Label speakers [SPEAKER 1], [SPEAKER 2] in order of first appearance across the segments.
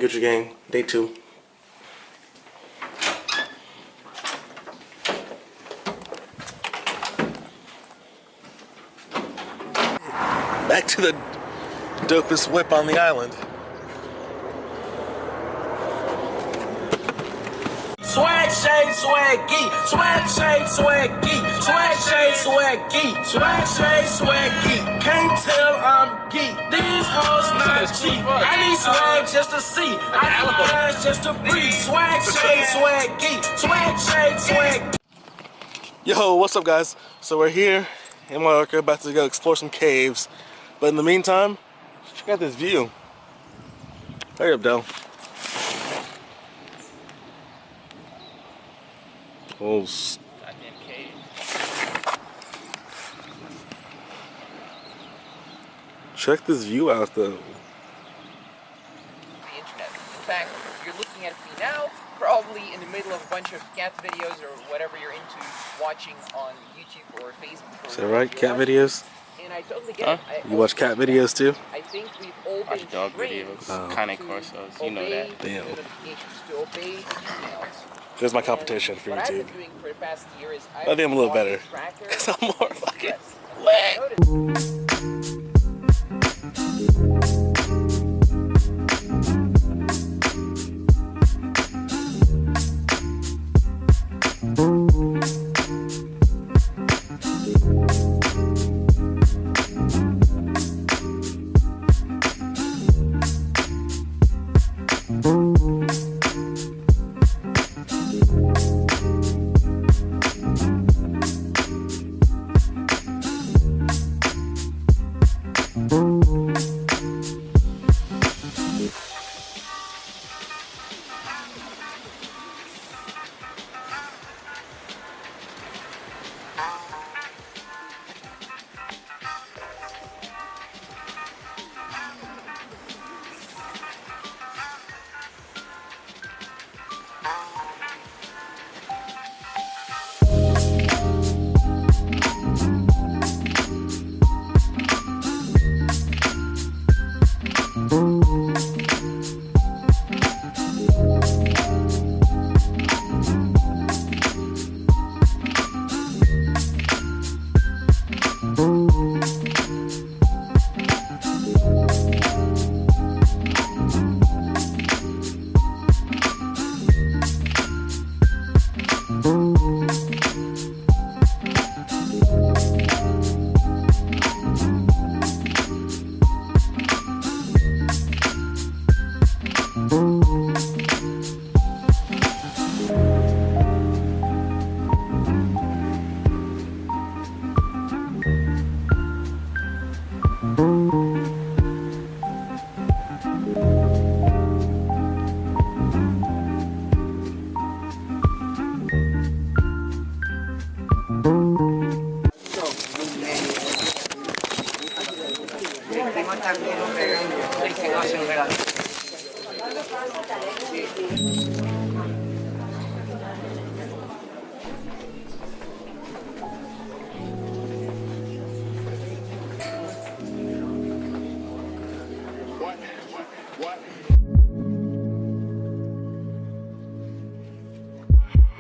[SPEAKER 1] Gucci gang, day 2. Back to the dopest whip on the island.
[SPEAKER 2] Swag shade, swag geek, swag shade, swag geek, swag shade, swag geek, swag shade, swag geek. Can't tell I'm geek. These hoes not cheap. I need swag just to see. I need eyes just to breathe. Swag shade, swag geek, swag shade, swag geek.
[SPEAKER 1] Yo, what's up guys? So we're here in Mallorca, about to go explore some caves. But in the meantime, check out this view. Hurry up, Del. Oh,
[SPEAKER 3] goddamn cave.
[SPEAKER 1] Check this view out though.
[SPEAKER 3] The internet. In fact, you're looking at me now, probably in the middle of a bunch of cat videos or whatever you're into watching on YouTube or Facebook.
[SPEAKER 1] Is that right? Cat videos?
[SPEAKER 3] And I totally get it.
[SPEAKER 1] You watch cat videos too?
[SPEAKER 3] I think we've all been
[SPEAKER 4] watch dog
[SPEAKER 3] trained
[SPEAKER 4] videos, Canon courses, you know that.
[SPEAKER 1] Damn.
[SPEAKER 3] Notifications to obey emails.
[SPEAKER 1] There's my competition for
[SPEAKER 3] What I've
[SPEAKER 1] YouTube.
[SPEAKER 3] been doing for the past year is
[SPEAKER 1] I think I'm a little better.
[SPEAKER 3] tracker.
[SPEAKER 1] Cause I'm more fucking
[SPEAKER 3] Yes.
[SPEAKER 1] lit.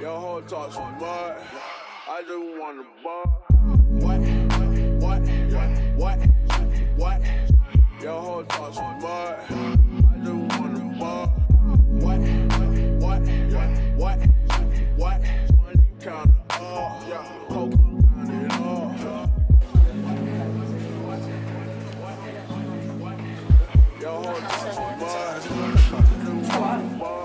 [SPEAKER 5] Your whole talk some mud. I just want to bar. What? Your whole talk some mud. I just want to bar. What? Money count it all. Coke count it all. Your whole talk some mud. I just want to bar.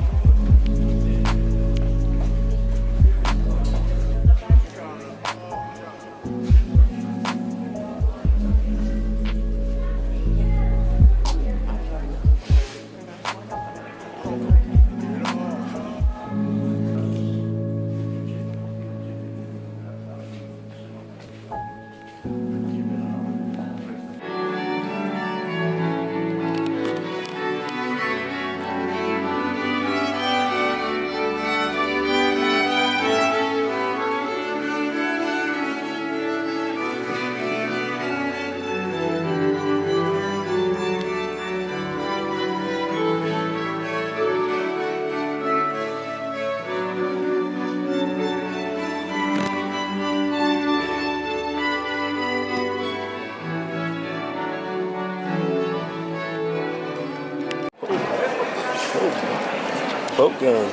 [SPEAKER 1] boat gun.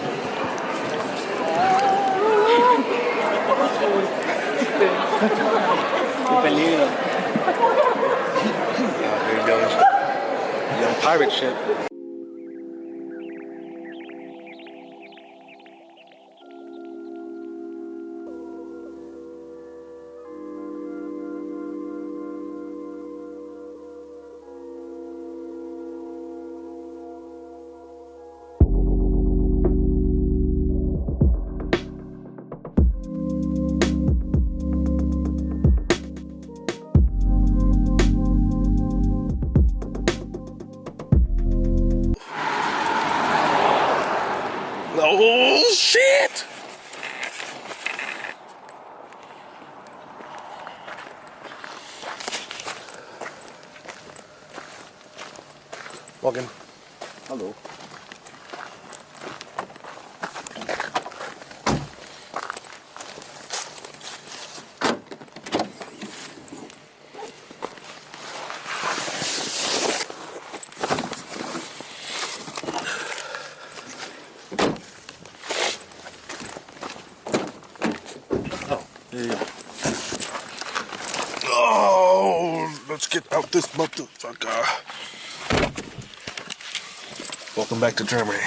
[SPEAKER 1] Young pirate ship. Oh shit! Walking. Hello. Oh, let's get out this motherfucker. Welcome back to Germany.